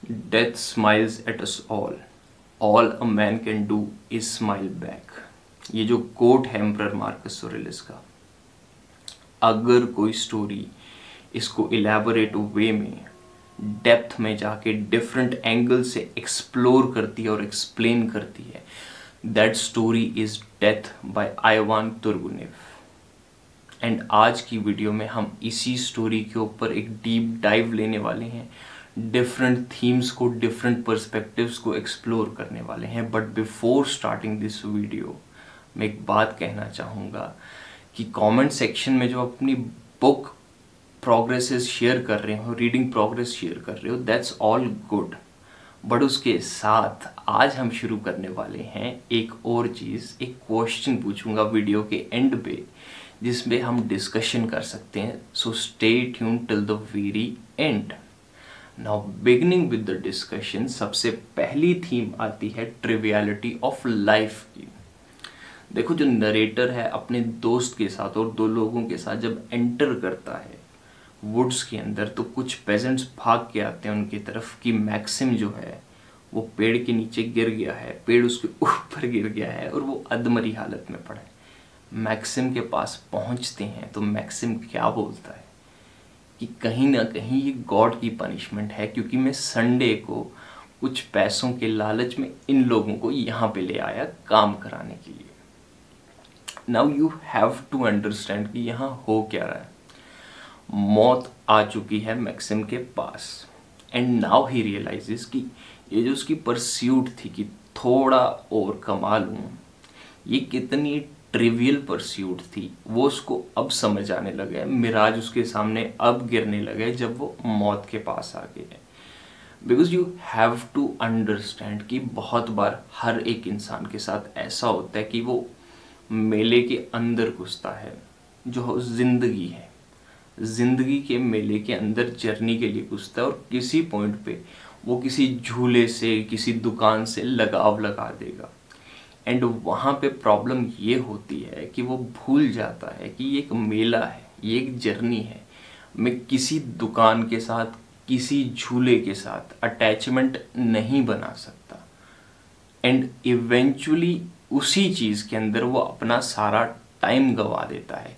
Death smiles at us all. All a man can do is smile back. ये जो coat है emperor Marcus Aurelius का, अगर कोई स्टोरी इसको इलेबोरेट वे में डेप्थ में जाके डिफरेंट एंगल से एक्सप्लोर करती है और एक्सप्लेन करती है, that story is death by Ivan Turgenev. And आज की वीडियो में हम इसी स्टोरी के ऊपर एक डीप डाइव लेने वाले हैं, डिफरेंट थीम्स को, डिफरेंट पर्सपेक्टिव्स को एक्सप्लोर करने वाले हैं। But before starting this video मैं एक बात कहना चाहूँगा कि कमेंट सेक्शन में जो अपनी बुक प्रोग्रेसेस शेयर कर रहे हो, रीडिंग प्रोग्रेस शेयर कर रहे हो, दैट्स ऑल गुड। बट उसके साथ आज हम शुरू करने वाले हैं एक और चीज़, एक क्वेश्चन पूछूंगा वीडियो के एंड पे जिसमें हम डिस्कशन कर सकते हैं। So stay tune till the very and. Now beginning with the discussion, सबसे पहली थीम आती है ट्रिवियलिटी ऑफ लाइफ की। देखो, जो नरेटर है अपने दोस्त के साथ और दो लोगों के साथ जब एंटर करता है वुड्स के अंदर, तो कुछ पेजेंट्स भाग के आते हैं उनकी तरफ कि मैक्सिम जो है वो पेड़ के नीचे गिर गया है, पेड़ उसके ऊपर गिर गया है और वो अधमरी हालत में पड़ा है। मैक्सिम के पास पहुंचते हैं तो मैक्सिम क्या बोलता है कि कहीं ना कहीं ये गॉड की पनिशमेंट है, क्योंकि मैं संडे को कुछ पैसों के लालच में इन लोगों को यहाँ पे ले आया काम कराने के लिए। Now you have to understand कि यहाँ हो क्या रहा है। मौत आ चुकी है मैक्सिम के पास एंड नाउ ही रियलाइजेस कि ये जो उसकी परस्यूट थी कि थोड़ा और कमा लूँ, ये कितनी ट्रिवियल परस्यूट थी, वो उसको अब समझ आने लगा है। मिराज उसके सामने अब गिरने लगे जब वो मौत के पास आ गए। Because you have to understand कि बहुत बार हर एक इंसान के साथ ऐसा होता है कि वो मेले के अंदर घुसता है, जो जिंदगी है, जिंदगी के मेले के अंदर जर्नी के लिए घुसता है और किसी पॉइंट पे वो किसी झूले से, किसी दुकान से लगाव लगा देगा। एंड वहाँ पे प्रॉब्लम ये होती है कि वो भूल जाता है कि ये एक मेला है, ये एक जर्नी है। मैं किसी दुकान के साथ, किसी झूले के साथ अटैचमेंट नहीं बना सकता। एंड इवेंचुअली उसी चीज़ के अंदर वो अपना सारा टाइम गंवा देता है।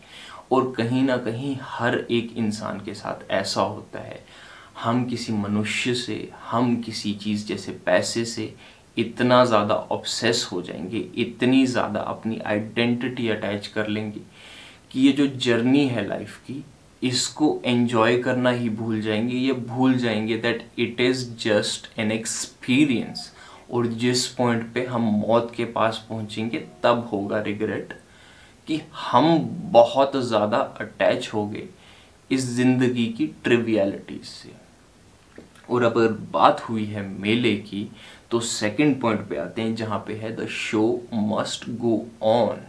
और कहीं ना कहीं हर एक इंसान के साथ ऐसा होता है। हम किसी मनुष्य से, हम किसी चीज़ जैसे पैसे से इतना ज़्यादा ऑब्सेस हो जाएंगे, इतनी ज़्यादा अपनी आइडेंटिटी अटैच कर लेंगे कि ये जो जर्नी है लाइफ की, इसको एंजॉय करना ही भूल जाएंगे। ये भूल जाएंगे that it is just an experience. और जिस पॉइंट पे हम मौत के पास पहुंचेंगे तब होगा रिग्रेट कि हम बहुत ज़्यादा अटैच हो गए इस ज़िंदगी की ट्रिवियलिटीज से। और अब अगर बात हुई है मेले की, तो सेकंड पॉइंट पे आते हैं जहां पे है the show must go on.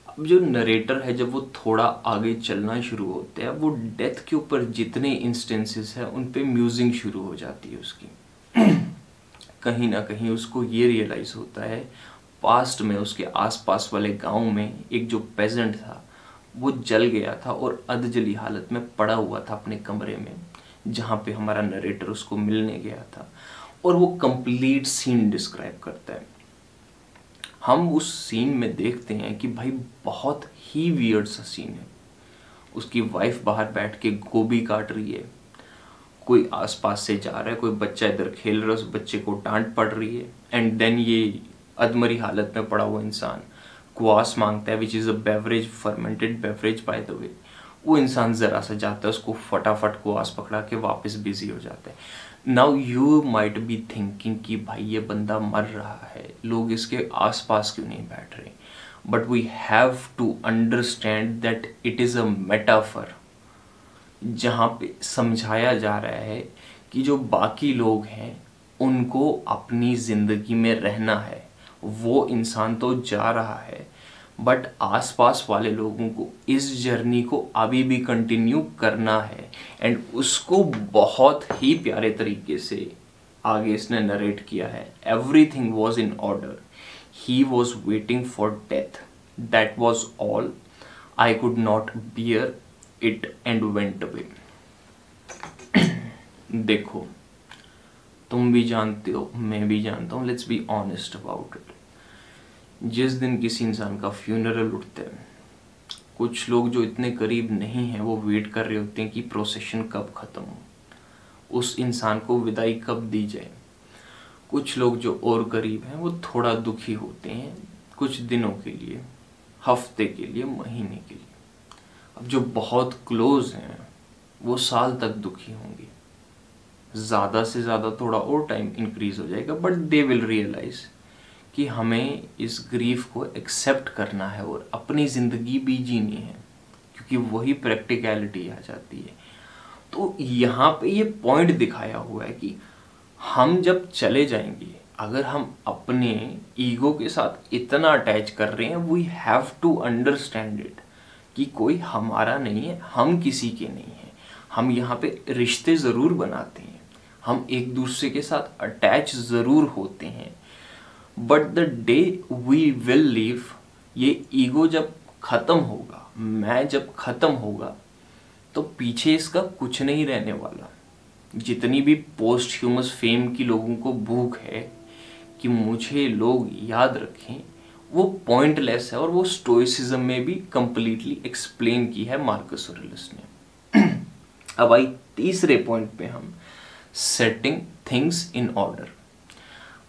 अब जो नरेटर है, जब वो थोड़ा आगे चलना शुरू होते हैं, वो डेथ के ऊपर जितने इंस्टेंसेस हैं उन पे म्यूजिंग शुरू हो जाती है उसकी। कहीं ना कहीं उसको ये रियलाइज होता है, पास्ट में उसके आसपास वाले गांव में एक जो पेजेंट था वो जल गया था और अधजली हालत में पड़ा हुआ था अपने कमरे में, जहाँ पे हमारा नरेटर उसको मिलने गया था। और वो कंप्लीट सीन डिस्क्राइब करता है। हम उस सीन में देखते हैं कि भाई बहुत ही वियर्ड सा सीन है। उसकी वाइफ बाहर बैठ के गोभी काट रही है, कोई आसपास से जा रहा है, कोई बच्चा इधर खेल रहा है, उस बच्चे को डांट पड़ रही है। एंड देन ये अधमरी हालत में पड़ा हुआ इंसान क्वास मांगता है, which is a beverage, fermented beverage by the way. वो इंसान ज़रा सा जाता है, उसको फटाफट क्वास पकड़ा के वापस बिजी हो जाता है। Now you might be thinking कि भाई ये बंदा मर रहा है, लोग इसके आसपास क्यों नहीं बैठ रहे। But we have to understand that it is a metaphor, जहाँ पे समझाया जा रहा है कि जो बाकी लोग हैं उनको अपनी ज़िंदगी में रहना है। वो इंसान तो जा रहा है, बट आसपास वाले लोगों को इस जर्नी को अभी भी कंटिन्यू करना है। एंड उसको बहुत ही प्यारे तरीके से आगे इसने नरेट किया है। Everything was in order, he was waiting for death, that was all, I could not bear it and went away. देखो, तुम भी जानते हो, मैं भी जानता हूँ, let's be honest about it. जिस दिन किसी इंसान का फ्यूनरल उठता है, कुछ लोग जो इतने करीब नहीं हैं वो वेट कर रहे होते हैं कि प्रोसेशन कब ख़त्म हो, उस इंसान को विदाई कब दी जाए। कुछ लोग जो और करीब हैं वो थोड़ा दुखी होते हैं कुछ दिनों के लिए, हफ्ते के लिए, महीने के लिए। अब जो बहुत क्लोज हैं वो साल तक दुखी होंगे, ज़्यादा से ज़्यादा थोड़ा और टाइम इंक्रीज हो जाएगा, बट दे विल रियलाइज कि हमें इस ग्रीफ को एक्सेप्ट करना है और अपनी ज़िंदगी भी जीनी है, क्योंकि वही प्रैक्टिकलिटी आ जाती है। तो यहाँ पे ये पॉइंट दिखाया हुआ है कि हम जब चले जाएंगे, अगर हम अपने ईगो के साथ इतना अटैच कर रहे हैं, we have to understand it कि कोई हमारा नहीं है, हम किसी के नहीं हैं। हम यहाँ पे रिश्ते ज़रूर बनाते हैं, हम एक दूसरे के साथ अटैच ज़रूर होते हैं, but the day we will leave, ये ईगो जब ख़त्म होगा, मैं जब ख़त्म होगा, तो पीछे इसका कुछ नहीं रहने वाला। जितनी भी पोस्ट ह्यूमस फेम की लोगों को भूख है कि मुझे लोग याद रखें, वो पॉइंटलेस है, और वो स्टोइसिज्म में भी कंप्लीटली एक्सप्लेन की है मार्कस ऑरेलियस ने। अब आई तीसरे पॉइंट पे हम, सेटिंग थिंग्स इन ऑर्डर।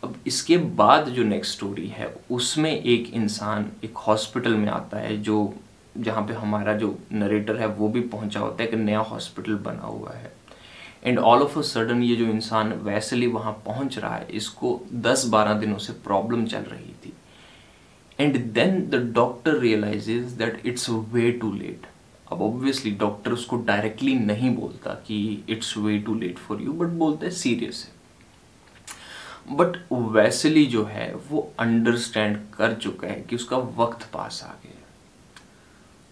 अब इसके बाद जो नेक्स्ट स्टोरी है उसमें एक इंसान एक हॉस्पिटल में आता है, जो जहाँ पे हमारा जो नरेटर है वो भी पहुंचा होता है, एक नया हॉस्पिटल बना हुआ है। And all of a sudden ये जो इंसान वैसे वहाँ पहुंच रहा है, इसको 10-12 दिनों से प्रॉब्लम चल रही थी। And then the doctor realizes that it's way too late. अब ऑब्वियसली डॉक्टर उसको डायरेक्टली नहीं बोलता कि it's way too late for you, but बोलता है सीरियस है। बट वैसली जो है वो अंडरस्टैंड कर चुका है कि उसका वक्त पास आ गया।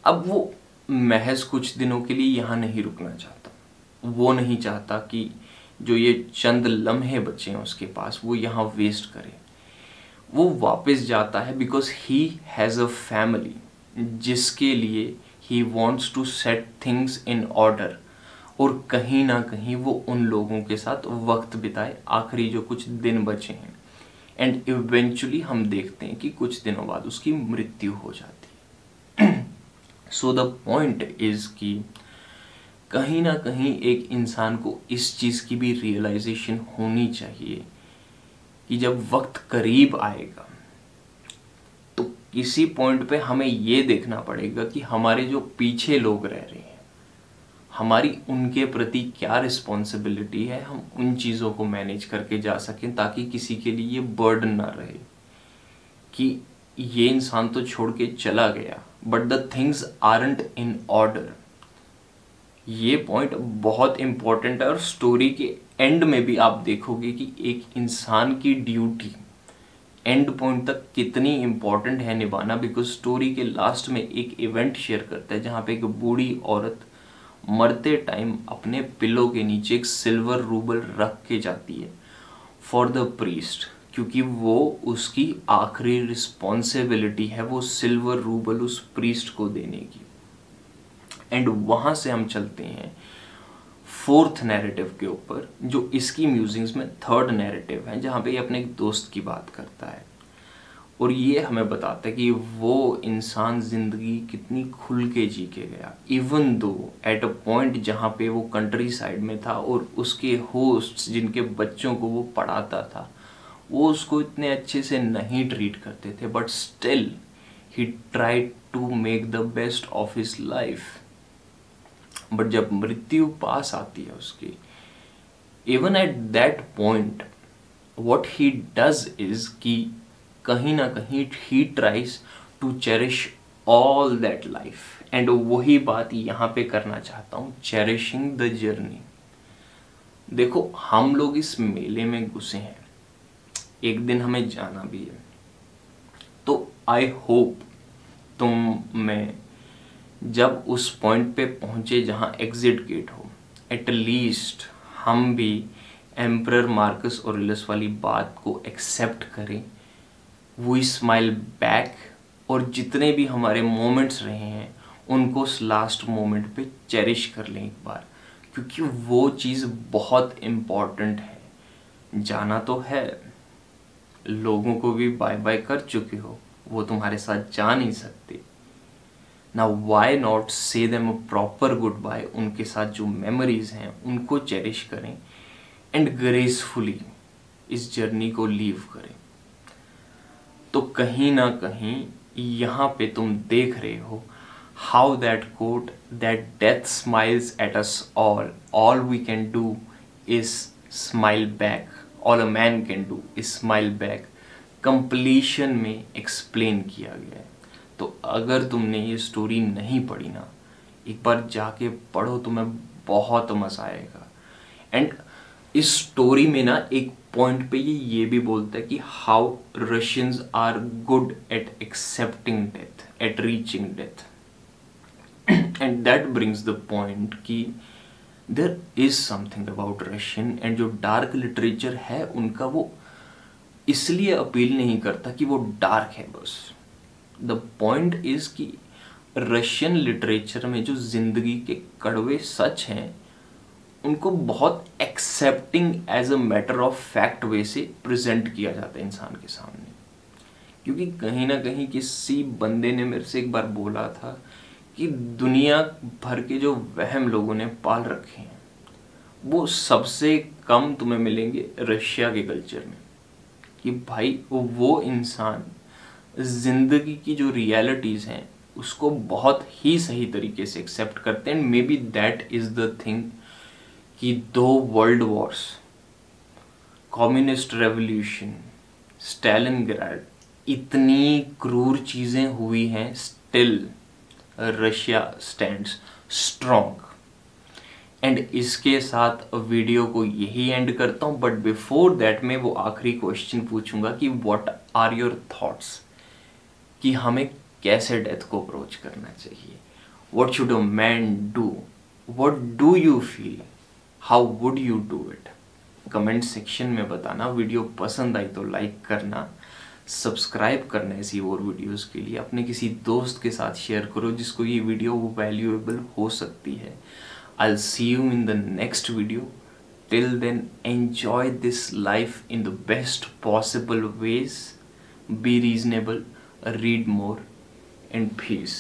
अब वो महज कुछ दिनों के लिए यहाँ नहीं रुकना चाहता, वो नहीं चाहता कि जो ये चंद लम्हे बचे हैं उसके पास वो यहाँ वेस्ट करे। वो वापस जाता है because he has a family जिसके लिए he wants to set things in order, और कहीं ना कहीं वो उन लोगों के साथ वक्त बिताए आखिरी जो कुछ दिन बचे हैं। एंड इवेंचुअली हम देखते हैं कि कुछ दिनों बाद उसकी मृत्यु हो जाती है। सो द पॉइंट इज कि कहीं ना कहीं एक इंसान को इस चीज़ की भी रियलाइजेशन होनी चाहिए कि जब वक्त करीब आएगा तो किसी पॉइंट पे हमें ये देखना पड़ेगा कि हमारे जो पीछे लोग रह रहे हैं, हमारी उनके प्रति क्या रिस्पॉन्सिबिलिटी है, हम उन चीज़ों को मैनेज करके जा सकें, ताकि किसी के लिए ये बर्डन ना रहे कि ये इंसान तो छोड़ के चला गया but the things aren't in order. ये पॉइंट बहुत इंपॉर्टेंट है, और स्टोरी के एंड में भी आप देखोगे कि एक इंसान की ड्यूटी एंड पॉइंट तक कितनी इंपॉर्टेंट है निभाना। बिकॉज स्टोरी के लास्ट में एक इवेंट शेयर करता है जहाँ पे एक बूढ़ी औरत मरते टाइम अपने पिलो के नीचे एक सिल्वर रूबल रख के जाती है फॉर द प्रीस्ट, क्योंकि वो उसकी आखिरी रिस्पॉन्सिबिलिटी है वो सिल्वर रूबल उस प्रीस्ट को देने की। एंड वहाँ से हम चलते हैं फोर्थ नैरेटिव के ऊपर, जो इसकी म्यूजिंग्स में थर्ड नैरेटिव है, जहाँ पे ये अपने एक दोस्त की बात करता है और ये हमें बताता है कि वो इंसान ज़िंदगी कितनी खुल के जी के गया, even though at a point जहाँ पे वो कंट्री साइड में था और उसके होस्ट्स जिनके बच्चों को वो पढ़ाता था वो उसको इतने अच्छे से नहीं ट्रीट करते थे, but still he tried to make the best of his life. But जब मृत्यु पास आती है उसकी, even at that point what he does is कि कहीं ना कहीं he tries to cherish all that life. And वही बात यहाँ पे करना चाहता हूँ, चेरिशिंग द जर्नी। देखो हम लोग इस मेले में घुसे हैं, एक दिन हमें जाना भी है, तो आई होप तुम मैं जब उस पॉइंट पे पहुंचे जहां एग्जिट गेट हो, एटलीस्ट हम भी एम्परर मार्कस ऑरेलियस वाली बात को एक्सेप्ट करें, वी स्माइल बैक, और जितने भी हमारे मोमेंट्स रहे हैं उनको उस लास्ट मोमेंट पे चेरिश कर लें एक बार, क्योंकि वो चीज़ बहुत इम्पॉर्टेंट है। जाना तो है, लोगों को भी बाय बाय कर चुके हो, वो तुम्हारे साथ जा नहीं सकते। Now why not say them a proper goodbye. उनके साथ जो मेमोरीज हैं उनको चेरिश करें एंड ग्रेसफुली इस जर्नी को लीव करें। तो कहीं ना कहीं यहाँ पे तुम देख रहे हो how that quote that death smiles at us all we can do is smile back, all a man can do is smile back, completion में एक्सप्लेन किया गया है। तो अगर तुमने ये स्टोरी नहीं पढ़ी ना, एक बार जाके पढ़ो, तुम्हें बहुत मजा आएगा। एंड इस स्टोरी में ना एक पॉइंट पे ये भी बोलता है कि how Russians are good at accepting death, at reaching death. And that brings the point कि there is something about Russian, and जो डार्क लिटरेचर है उनका वो इसलिए अपील नहीं करता कि वो डार्क है बस। द पॉइंट इज कि रशियन लिटरेचर में जो जिंदगी के कड़वे सच हैं उनको बहुत accepting as a matter of fact way से प्रेजेंट किया जाता है इंसान के सामने। क्योंकि कहीं ना कहीं किसी बंदे ने मेरे से एक बार बोला था कि दुनिया भर के जो वहम लोगों ने पाल रखे हैं वो सबसे कम तुम्हें मिलेंगे रशिया के कल्चर में। कि भाई वो इंसान जिंदगी की जो रियलिटीज़ हैं उसको बहुत ही सही तरीके से एक्सेप्ट करते हैं। May be that is the thing कि 2 world Wars, communist revolution, Stalingrad, इतनी क्रूर चीज़ें हुई हैं, still Russia stands strong. And इसके साथ वीडियो को यही एंड करता हूँ, बट बिफोर दैट मैं वो आखिरी क्वेश्चन पूछूंगा कि व्हाट आर योर थॉट्स कि हमें कैसे डेथ को अप्रोच करना चाहिए। What should a man do, what do you feel, how would you do it. Comment section में बताना। वीडियो पसंद आई तो लाइक करना, सब्सक्राइब करना ऐसी और वीडियोस के लिए, अपने किसी दोस्त के साथ शेयर करो जिसको ये वीडियो वैल्यूएबल हो सकती है। I'll see you in the next video. Till then, enjoy this life in the best possible ways. Be reasonable, read more, and peace.